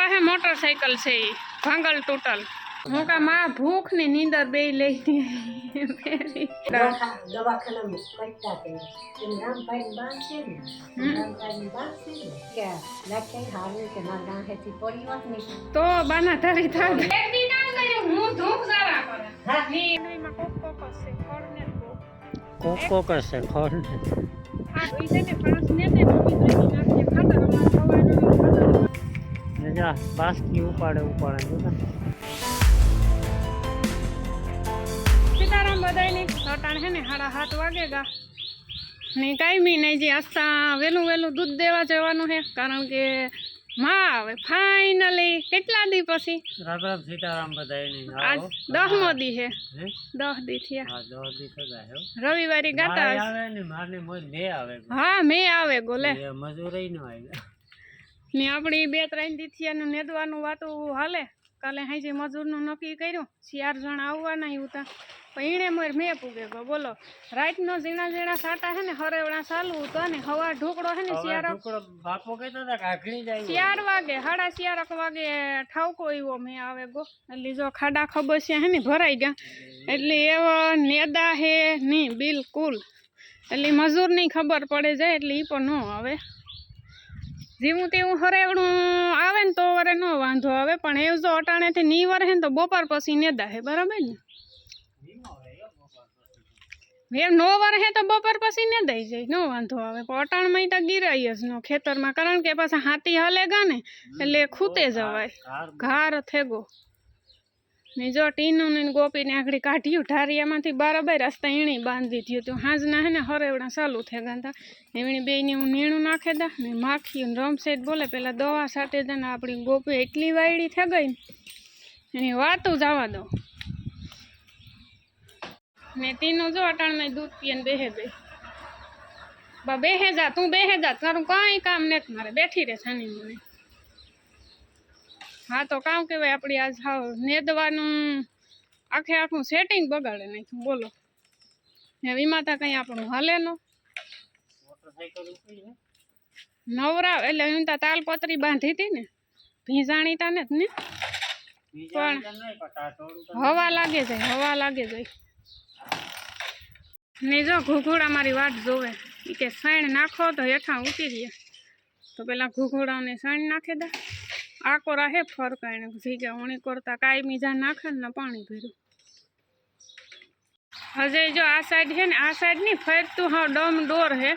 बाहे मोटरसाइकिल से ही भांगल टूटल हूँ का माँ भूख ने नींदर बे लई दवाखाना में कट्टा के राम पाइन बांधे ने राम पाइन बांधे ने क्या लाके हारे के ना गां है थी परिवार में तो बना धरी था एक दिन काम करे हूँ धूप जरा करे हां नी में कोको से खड़ने कोको से खड़ने हां इसे ने पास ने ते मम्मी तो ना के खाता हमारा खवानो खाता जा बास की उपाड़े जो ना सीताराम बधाई ने अटाण है ने 7:30 वागेगा ने कायमी नहीं जी आस्ता वेलू वेलू दूध देवा जवानुं है कारण के मां आवे फाइनली केटला दी पछी राम राम सीताराम बधाई ने आज 10मो दी है 10 दी थिया हां 10 दी थया हो रविवारी गाता आवे ने माने मोज ले आवे हां मे आवे गोले ये मजूरी न आवे ने आपणी 2-3 दी थिया नु नेदवानु वातो हाले काले हाई मजूर नु नक्की कर्यो 4 जण आववाना हुता पीणे मोर मे पूगे गो बोलो रात नो जीणा जीणा साटा है ने हरेवड़ा चालू तो ने हवा ढोकड़ो है ने 4 बापो कहता था काखणी जाई 4 वागे 4:30 वागे ठावको एवो मे आवे गो એટલે જો ખાડા ખબસિયા है ने भराई गया એટલે એવો નેદા है नी बिल्कुल એટલે મજૂર ની ખબર પડે જાય એટલે ઈ પણ નો આવે जीवू तेवू हरेवड़ू आवे ने तो वरे नो वांधो आवे पण एव जो अटाणे थी नी वरे ने तो बपोर पछी नेदा है बराबर ने एम नो वरे है तो बपोर पछी नेदाई जाय नो वांधो आवे पण अटाण में तो गिराई ज नो खेतर में कारण के पाछा हाथी हलेगा ने એટલે खूते जवाय घार थेगो ने जो टीनू ने गोपी ने आगड़ी काढ्यू ढारिया मांथी बराबर रस्ता एणी बांधी थी तो हाजना है ने हरेवड़ा चालू थेगा था एवणी बेनी हूँ नीणू नाखे दा ने माखी रमसेट बोले पेला दवा साटे दे ने आपणी गोपी एटली वायड़ी थे गई एनी वातू जवा दो ने तीनों जो अटाण में दूध पीए बेहे गई बा बेहे जा तू बेहे जा तारू कई काम ने मारे बैठी रे छानी मने हाँ तो काम के अपनी आज हाँ नेदवानु आखे आखू सेटिंग बगाड़े नहीं बोलो वीमाता कहीं आपणु हले नो नवरा एटले हूँ तालपत्री बांधी थी ने भीजाणीता ने पण हवा लागे जाए ने जो घूघोड़ा मारी वाट जोवे के साण नाखो तो हेठा उतरीए तो पेला घूघोड़ा ने साण नाखे दे आकोरा है फर्क आने भीगे ओणी करता कायमी जा नाखे ने पानी भीरू हजे जो आ साइड है ने आ साइड नहीं फरतु हाँ डम डोर है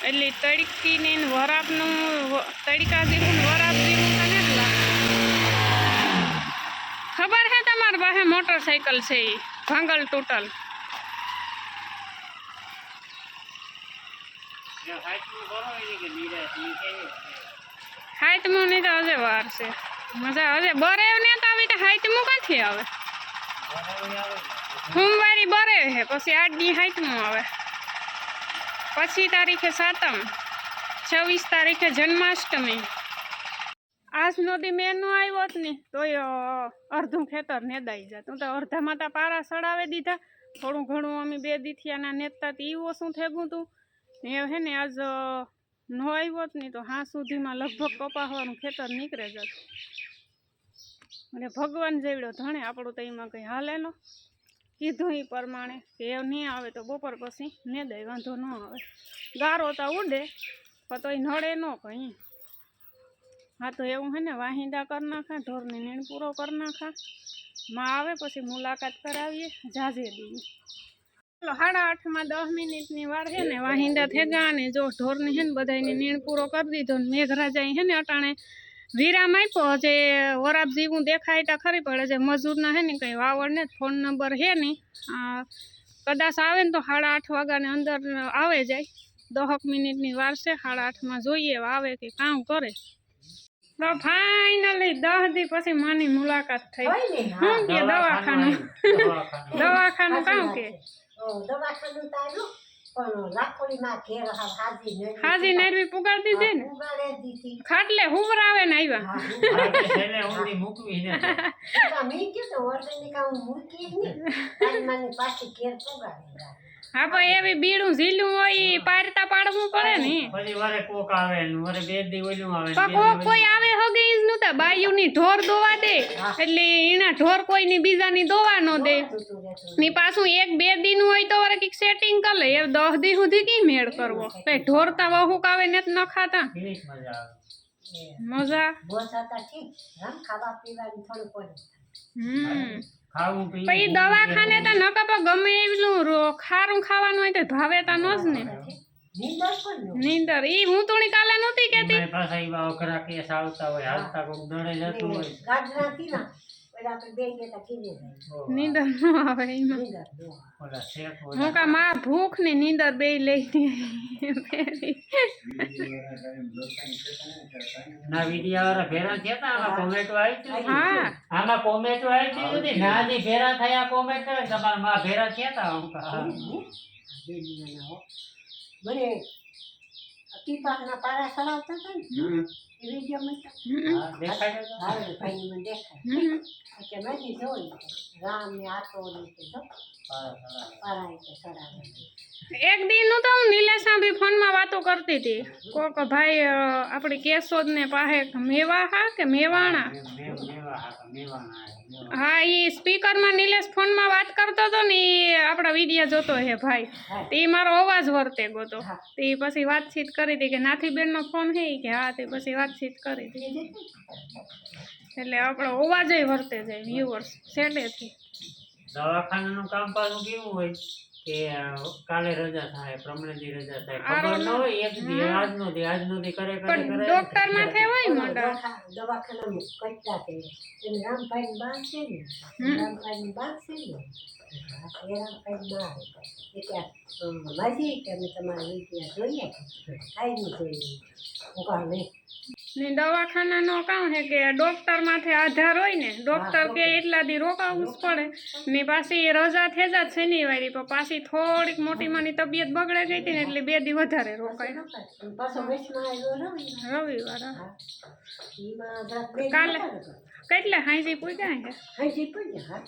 एटली तड़की ने वरापनु तड़का जेवू वराप जेवू तने खबर है तमार पासे मोटरसाइकिल से ही भांगल टूटल हाइट नहीं तो हजे वार से मजा हजे बरे ने तो अभी तो हाइट मु काथी आवे सोमवारी बरे है पछी 8 दी हाइट मु आवे 25 तारीखे 7મ 26 तारीखे जन्माष्टमी आज नदी मेनू आव्यो ने तो अर्धू खेतर नेदाई जा तू तो अर्धा माता पारा सड़ावे दीधा थोड़ू घणू अमी 2 दीथिया ना नेता एवो शू थेगू तू है ने आज नो आव्यो नहीं तो हाँ सुधी में लगभग कपासवानुं खेतर निकळे जात भगवान जेवड़ो धणे आपणुं तो एमां कई हाले नो कीधुं ई प्रमाणे के नहीं आवे तो बपोर पछी नेदाय वांधो न आवे गारो तो उडे पण तोय नड़े न कई हाँ तो एवं है ने वाहिंदा कर नाखा ढोर ने नीण पूरो कर नाखा मां आवे पछी मुलाकात करावीए जाजे दी 8:30 में 10 मिनिट वार है ने वाहिंदा थेगा ने जो ढोर ने है बधाई ने नीण पूरो कर दीधो मेघराजा है ने अटाणे विराम आप्यो जे वराप जीवू देखाय तो खरी पड़े जे मजूर ना है ने कई वावड़ ने फोन नंबर है नहीं कदाच आवे तो 8:30 वागा ने अंदर आवे जाए 10 मिनिट वार से 8:30 में जोईए आवे के काम करे तो फाइनली 10 दी पछी मानी मुलाकात थई हूँ के दवाखानु काम के दवाखानु तारू पण लाखोली ना घेर हाजी नेरवी पुगाड़ दीजे ने पुगाड़े दीथी खाटले हुवरावे ने आव्या छेले ऊंधी मूकवी ने ता मी के तो वर्षे ने काम मूकी ने तारी माने पाछी घेर पुगाड़े હા પણ એવી બીડું ઝીલું હોય ઈ પારતા પાડવું પડે ને પછી વારે કોક આવે ને વારે બે દી ઓલું આવે ને પણ કોઈ આવે હગે ઈ જ નતા બાયુની ઢોર દોવા દે એટલે એના ઢોર કોઈની બીજાની દોવા ન દે ની પાછું એક બે દી નું હોય તો વરે કઈક સેટિંગ કરી લે 10 દી સુધી કી મેળ કરવો કઈ ઢોરતા વહુક આવે ને ન ખાતા ફિનિશ મજા આવે મજા બોસાતા ઠીક રામ ખાવા પીવાનું થોડું પડે ખાવું પીવું પછી દવાખાને તો નકા પણ ગમે એટલું ખારું ખાવાનું હોય તો ભાવે તા નો જ ને નીંદર પણ ન નીંદર ઈ હું તોણી કાલે નહોતી કેતી એમાંય પાછા એવા અઘરા કેસ આવતા હોય હાલતા કોક દડે જતું હોય ગાજરા કીના પેલા આપણે બે ગયા કીને જાય નીંદર ન આવે એમાં નીંદર ન આવે. ઓલા શેક હું હોય કા માં ભૂખ ને નીંદર બે લઈ ના વિડિયા વાળા ભેરા થયા તા આમાં કોમેન્ટો આવી હતી હા આમાં કોમેન્ટો આવી હતી બધી નાની ભેરા થયા કોમેન્ટ કરે તમારા માં ભેરા થયા તા હું કહું, હા. મને પીપાના પારા સડાવતા હતા ને એ વિડીયો માં હા, દેખાય છે? હારે ભાઈ મને દેખાય કે નથી જોઈ રામ ને આતો ને કે જો હા, પારા કે સડાવે એક દી નું તો હું નીલેશા બી ફોન માં વાતો કરતી હતી કોક ભાઈ આપડી કેશોદ ને પાસે મેવા હા કે મેવાણા મેવા હા, મેવાના આવે, મેવા. હા ઈ સ્પીકર માં નીલેશ ફોન માં વાત કરતો હતો ને ઈ આપડા વિડિયા જોતો હે ભાઈ તે ઈ મારો અવાજ વર્તે ગયો તે ઈ પછી વાતચીત કરી હતી કે નાથી બેન નો ફોન હે ઈ કે હા તે પછી વાતચીત કરી હતી એટલે આપણો અવાજ વર્તે જાય વ્યુઅર્સ સેટેથી દવાખાનાનું કામ પાછું કેવું હોય કે કાલે રજા થાય પ્રમણેથી રજા થાય આરો ખબર ન હોય એક દી આજનો દી કરે કરે પણ કરે ડોક્ટર માથે હોય મોટા દવાખાનામાં કટતા કે એને રામભાઈ ની બાદ છે ને રામભાઈ ની બાદ છે ને એ રામભાઈ ના એ કે માજી કે અમે તમારા વિડિયા જોઈએ કાંઈ નહીં જોઈએ હું કહું નહીં ને દવાખાના નો કામ હે કે ડોક્ટર માથે આધાર હોય ને ડોક્ટર કે એટલા દી રોકાવું જ પડે ને પાછી રજા થઈ જાત શનિવારે પણ પાછી થોડીક મોટી માની તબિયત બગડે ગઈ હતી ને એટલે 2 દી વધારે રોકાય પાછો વેચમાં આવ્યો રવિવાર હા. એમાં રાત્રે કાલે કેટલે હાંજી પૂગ્યા હે હાજી પણ હા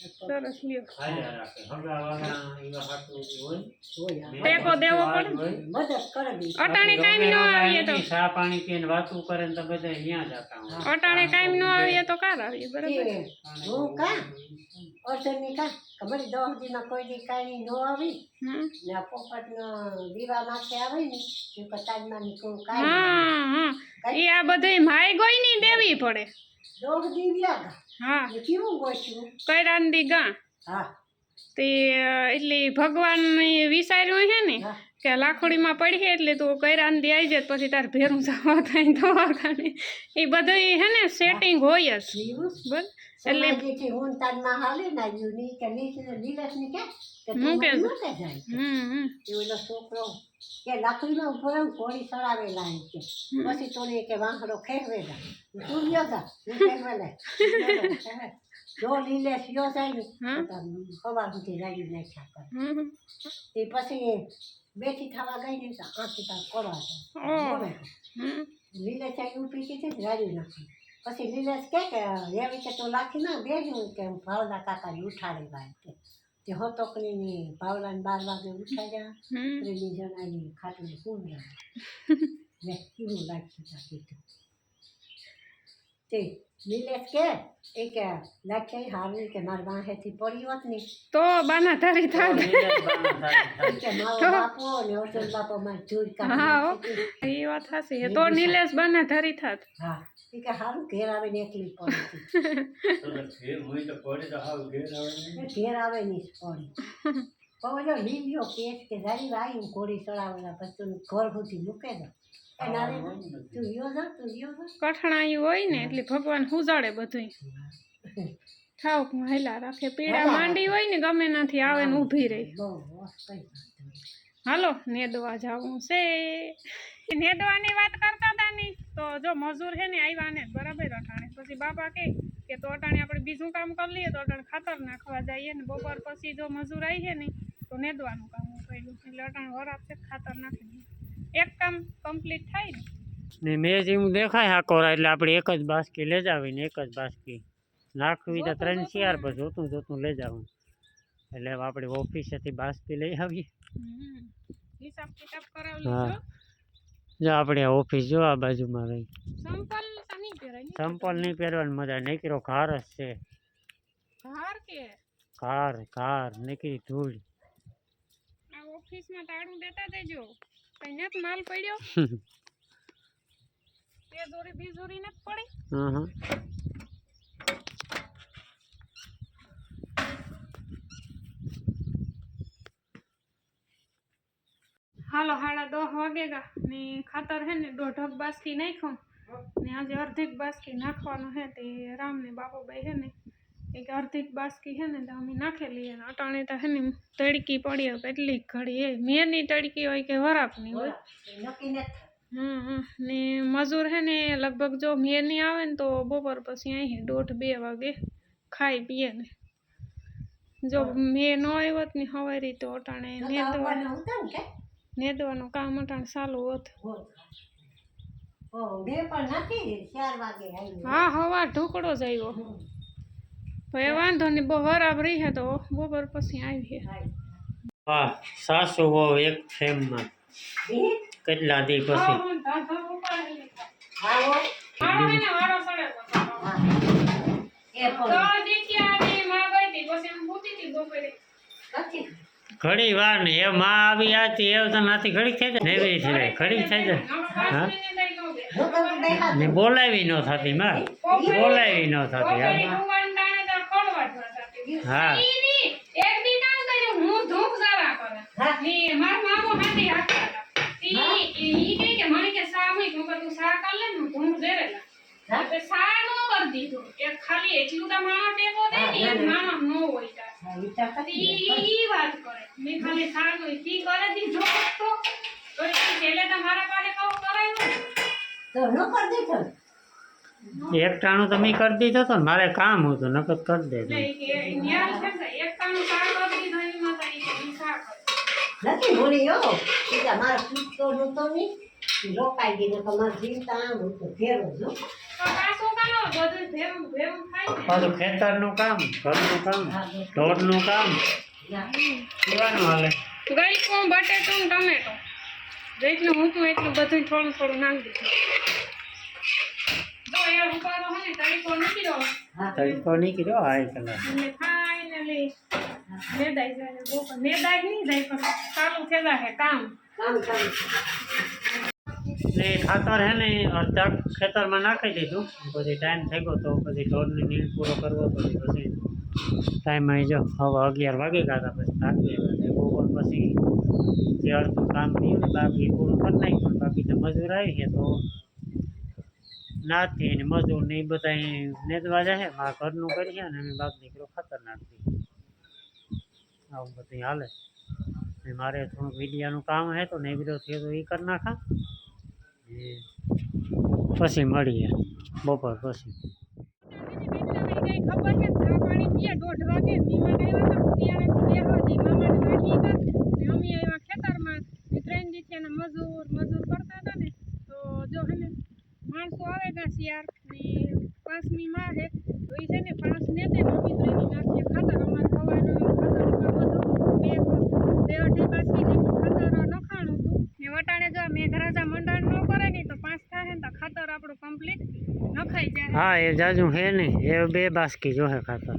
સરસ લ્યો હાલ્યા રાખે હગાવાળા એવા હાટું હોય હોય ટેકો દેવો પડે હોય. મદદ કરવી અટાણે કાંઈ ન આવીએ તો ચા પાણી પીને વાતું કરે ને તો બધા અહીંયા જતા હોય અટાણે કાંઈ ન આવીએ તો કાર આવીએ બરાબર હું કા અસરની કા ખબર 10 દીના કોઈ દી કાંઈ ન આવી ને આ પોપટનો દીવા માથે આવે ને એ કતાજમાં નીકળું કાંઈ હા હા એ આ બધી માય ગોઈ ની દેવી પડે 10 દી વ્યા હા ને કેવું ગોઠવું કૈરાંદી ગા હા તે એટલે ભગવાન વિચાર્યું છે ને હા કે લાખોડીમાં પડી એટલે તું કૈરાંદી આવી જાય પછી તાર ભેરું જવા થાય દવાખાને એ બધું હે ને સેટિંગ હોય જ જીવું બસ એટલે જેથી હું તાજમાં હાલે ના ગયું ની કે લીલસ ની કે હું કે મૂકે જાય એ ઓલો છોકરો કે લાકડીમાં ઉભો રહ્યો ઘોડી સડાવેલા એમ કે પછી તો કે વાંકડો ખેરવેલા તું ગયો તા હું ખેરવેલા જો લીલેશ ગયો જાય ને હવા સુધી રાડી નાખ્યા કરે તે પછી બેઠી થવા ગઈ ને તો આંખી તાર કોળવા જાય લીલેશ આવી ઊભી કીધી ને રાડી નાખી પછી લીલેશ કે એવી કે તો લાખી ના બેઠું કે ભાવના કાકાને ઉઠાડી ભાઈ કે તે હોતોકની ભાવલાને 12 વાગે ઉઠાડ્યા ત્રીજી જણાની ખાટલી પૂર્યા ને કેવું લાગતું તા કીધું તે નીલેશ કે એ કે લાખ્યા હારી કે મારા વાહેથી પડી હોત ને તો બાના ધરી થાત કે મારો બાપો ને ઓસલ બાપો માં જોઈ હા હો, કાઢી એ વાત હાચી છે. તો નીલેશ બાના ધરી થાત હા એ કે હારું ઘેર આવે ને એકલી પડી ઘેર આવે ને પડી પવનો લીલ્યો કેસ કે જારી વાઈ ઘોડી ચડાવેલા પછી ઘર સુધી મૂકે દો તું યો જા કઠણાયું હોય ને એટલે ભગવાન હુજાડે બધું થાવ હેલા રાખે પીડા માંડી હોય ને ગમે નાથી આવે ને ઊભી રહી બહુ કઈ હાલો નેદવા જાવું છે નેદવાની વાત કરતા હતા ને તો જો મજૂર છે ને આવ્યા ને બરાબર અટાણે પછી બાપા કે તો અટાણે આપણે બીજું કામ કરી લઈએ તો અટાણે ખાતર નાખવા જઈએ ને બપોર પછી જો મજૂર આવી છે ને તો નેદવાનું કામ કર્યું એટલે અટાણે વરાપ છે ખાતર નાખી દઈએ એક કામ કમ્પ્લીટ થાય ને મેં જેવું દેખાય હાકોરા એટલે આપણે એક જ બાસ્કી લઈ જાવી ને એક જ બાસ્કી નાખવી તો 3-4 પછી જોતું લઈ જાવું એટલે હવે આપણી ઓફિસેથી બાસ્કી લઈ આવીએ. હિસાબ કિતાબ કરાવી હા. લેજો. જો આપણે આ ઓફિસ જો આ બાજુમાં રહી. સંપલ તો નહીં પહેરાય ને? સંપલ નહીં પહેરવાની મજા, નીકળો કાર જ છે. ધાર કે કાર નીકળી ધૂળ. આ ઓફિસમાં તાળું દેતા દેજો. કઈ નેત માલ પડ્યો તે દોરી બીજોરી નથી પડી. હા. હાલો 10:30 વાગેગા ને ખાતર હે ને 1.5 બાસ્કી નાખ્યો ને આજે અડધી બાસ્કી નાખવાનું હે તે રામ ને બાપુભાઈ હે ને એક અડધી બાસ્કી હે ને તો અમે નાખેલી અને અટાણે તો હે ને તડકી પડી હોય એટલી ઘડી એ મેરની તડકી હોય કે વરાપની હોય. નક્કી નથી. ને મજૂર હે ને લગભગ જો મેરની આવે ને તો બપોર પછી અહીં 1:30-2 વાગે ખાઈ પીએ ને જો મેં ન આવ્યો ને હવારી તો અટાણે નેદવાનું કામ અટાણે ચાલુ હતું. હા હવા ઢુકડો જ આવ્યો ભાઈ વાંધો નહીં બહુ વરાબ રહી હે તો બપોર પછી આવીએ. વાહ સાસુ બહુ એક ફ્રેમમાં કેટલા દી પછી. ઘડી વાર ને એ માં આવી આતી એ તો નાથી ઘડી થઈ જાય નેવી થઈ જાય ઘડી થઈ જાય. હા ને બોલાવી ન થતી માં બોલાવી ન થતી. હા ખાલી એટલું તો માણસ ટેકો દે ને એક માણસ નો હોય ઈ વાત કરે મેં ખાલી સારું ઈ કરે દીધો તો છેલ્લે તમારા પાસે કહું કરાયું તો ન કરી દીધો. એક ટાણું તમે કરી દીધો તો ને મારે કામ હતું નકર કરી દે. એક કામ સારું કરી દીધો એમાં તો ઈ સાર કરે નથી ભૂલી હો બીજા મારા પૂછતો નતો નહીં રોકાઈ ગઈ ને તમારે જીવતા આમ હતું ફેરો જો પાછું કાનો બધું ભેરું ભેરું થાય ને પાછું ખેતરનું કામ ઘરનું કામ ઢોરનું કામ કેવાનું હાલે. ગલકું બટેટું ટમેટો જેટલું મૂક્યું એટલું બધું થોડું થોડું નાખી દીધું. જો એ ઉપાડો હોય ને તરીકો નથી દો તરીકો નીકળ્યો હાય કલાક એટલે ખાઈને લઈ નેદાઈ જાય બપોર નેદાઈ નહીં જાય પણ ચાલુ થઈ જાય કામ. કામ કામ ને ખાતર હે ને અડધા ખેતરમાં નાખી દીધું પછી ટાઈમ થઈ ગયો તો પછી ઢોરને નીણ પૂરો કરવો તો પછી ટાઈમ આવી જાઓ હવે 11 વાગી ગયા હતા પછી થાકી ગયા બપોર પછી જે અડધું કામ થયું ને બાકી પૂરું કરી નાખ્યું બાકી તો મજૂર આવી છે તો નાથી ને મજૂર ને એ બધા નેદવા જાય મારા ઘરનું કરીએ ને અમે બાપ દીકરો ખાતર નાખી આવું બધું હાલે. ને મારે થોડુંક મીડિયાનું કામ હે તો ને બધો થયો તો એ કરી નાખા પછી મળીએ બપોર પછી. ખબર છે ચા પાણી પીએ 1:30 વાગે મહેમાન આવ્યા હતા ત્યારે મામાને વાટી હતા અમે આવ્યા ખેતરમાં 3 દીથિયાના મજૂર કરતા હતા ને તો જો હે ને માણસો આવે ગા શિયાર ને 5મી માં હે તો એ છે ને 5 ને તે નવી ત્રેની નાખીએ ખાતર અમારે ખવાનું બે અઢી બાસ્કી જેટલું ખાતર નખાણું હતું ને વટાણે જો મેઘરાજા મંડળ ન કરે ને તો 5 થાય ને તો ખાતર આપણું કમ્પ્લીટ નખાઈ જાય. હા એ જાજુ હે ને એ 2 બાસ્કી જોહે ખાતર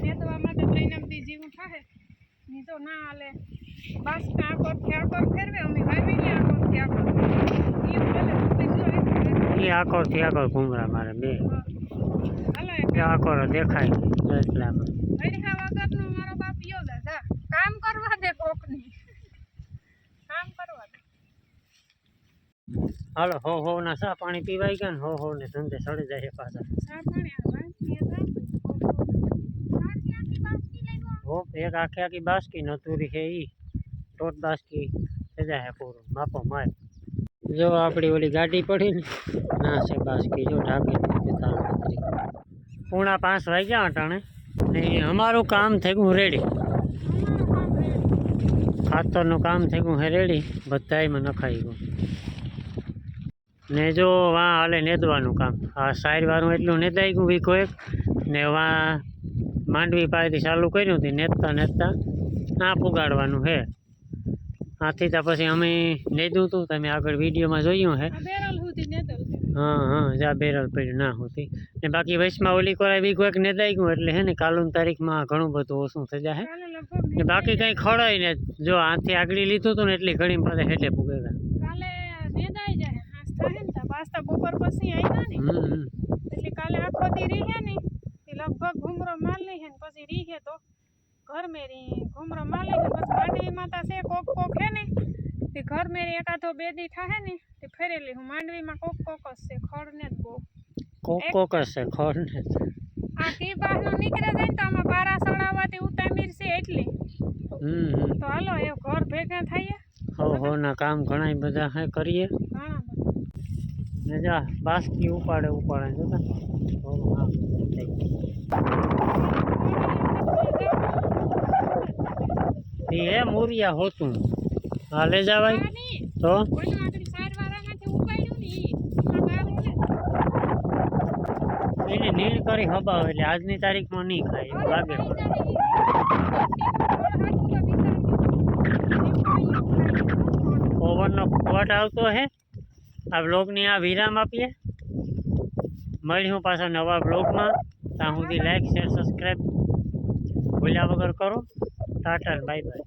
નેતવા માટે 3 દી જેવું થાય ની તો ના હાલે બાસ્કા આકોર ફેરવે અમે વાવી ને આકોર એ આકોરથી આગળ ઘૂમરા મારે બે હાલે આકોર દેખાય એટલામાં અડધા વગરનો મારો બાપ યો દાદા કામ કરવા દે કોકની કામ કરવા દે. હાલો હો ના ચા પાણી પીવાઈ ગયા ને હો ને ધંધે સડી જાય પાછા. ચા પાણી આવા હો એક આખી બાસ્કી નતુરી છે ઈ ટોટ બાસ્કી થઈ જાય પૂરું માપો માય. જો આપણી ઓલી ગાડી પડી ને ના છે બાસ્કી જો ઢાંકી 4:30 વાગ્યા અટાણે ને અમારું કામ થઈ ગયું રેડી ખાતરનું કામ થઈ ગયું હે રેડી બધાયમાં નખાઈ ગયું ને જો વાં હાલે નેદવાનું કામ આ સાઈડ વાળું એટલું નેદાઈ ગયું વીકો એક ને વાં માંડવી પાસેથી ચાલુ કર્યું હતું નેતા નેતા આ પુગાડવાનું છે આથી તો પછી અમે લીધું હતું તમે આગળ વિડીયોમાં જોયું છે આ બેરલ સુધી નેદલ છે. હા હા જા બેરલ પડ્યું ના હોતી ને બાકી વચમાં ઓલી કોરાય બી કોઈક નેદાઈ ગયું એટલે હે ને કાલની તારીખમાં ઘણું બધું ઓછું થઈ જાય કાલે લગભગ ને બાકી કંઈ ખડાય ને જો આથી આગળ લીધું હતું ને એટલી ઘણી પાસે હેઠે પૂગેલા કાલે નેદાઈ જાય આજ થાય ને તો પાછા બપોર પછી આવ્યા ને એટલે કાલે આખો દી રીહે ને એ લગભગ ઘૂમરો માલ લઈ હે ને પછી રીહે તો ઘર મેરી ઘૂમરો માલ લઈ હે ને પછી માંડવી માતા છે કોક કોક હે ને તે ઘર મેરી એકાદો બે દી થાહે ને તે ફરેલી હું માંડવીમાં કોક કોક જ છે ખડ ને જ બહુ કોક કોક હશે ખડ ને આ કી બહારનું નીકળે જાય ને તો આમાં બારા સડાવવાથી ઉતામીર છે એટલી તો હાલો એ ઘર ભેગા થઈએ હો ના કામ ઘણા બધા હે કરીએ ઘણા બધા ને જા બાસ્કી ઉપાડે જોતા હો હા એ હે મોરિયા હોતું હા લઈ જવાય તો ઓલી આગળ સાઈડ વાળામાંથી ઉપાડ્યું ને એમાં ગારું ને એને નીણ કરી હબાવે એટલે આજની તારીખમાં નહીં ખાય એવું લાગે ઓવરનો કોટ આવતો હે આ બ્લોગની આ વિરામ આપીએ મળ્યું પાછા નવા બ્લોગમાં ત્યાં સુધી લાઈક શેર સબસ્ક્રાઈબ ભૂલ્યા વગર કરો ટાટા બાય બાય